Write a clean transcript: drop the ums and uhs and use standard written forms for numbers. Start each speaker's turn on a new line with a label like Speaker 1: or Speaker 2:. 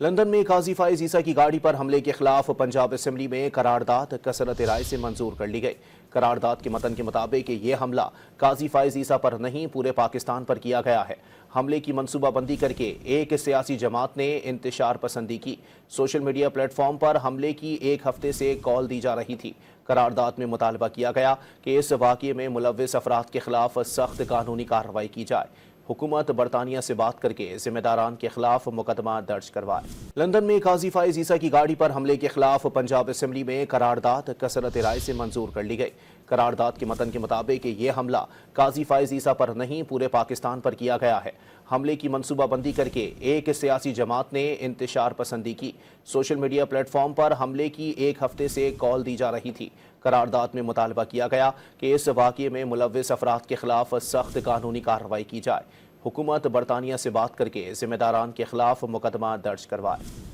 Speaker 1: London میں قاضی فائز عیسیٰ کی گاڑی پر حملے کے خلاف پنجاب اسمبلی میں قرارداد کثرت رائے سے منظور کر لی گئی۔ قرارداد کے متن کے مطابق یہ حملہ قاضی فائز عیسیٰ پر نہیں پورے پاکستان پر کیا گیا ہے۔ حملے کی منصوبہ بندی کر کے ایک سیاسی جماعت نے انتشار پسندی کی۔ سوشل میڈیا پلیٹ فارم پر حملے کی ایک ہفتے سے کال دی جا رہی تھی۔ قرارداد میں مطالبہ کیا گیا کہ اس واقعے میں ملوث افراد کے خلاف سخت قانونی کارروائی کی جائے۔ حکومت برطانیہ سے بات کر کے ذمہ داران کے خلاف مقدمہ درج کروائے۔ لندن میں قاضی فائز عیسیٰ کی گاڑی پر حملے کے خلاف پنجاب اسمبلی میں قرارداد کثرت رائے سے منظور کر لی گئی۔ قرارداد کے متن کے مطابق یہ حملہ قاضی فائز عیسیٰ پر نہیں پورے پاکستان پر کیا گیا ہے۔ حملے کی منصوبہ بندی کر کے ایک سیاسی جماعت نے انتشار پسندی کی۔ سوشل میڈیا پلیٹ فارم پر حملے کی ایک ہفتے سے کال دی جا رہی تھی۔ قرارداد میں مطالبہ کیا گیا کہ اس واقعے میں ملوث افراد کے خلاف سخت قانونی کارروائی کی جائے۔ حکومت برطانیہ سے بات کر کے ذمہ داران کے خلاف مقدمہ درج کروائے۔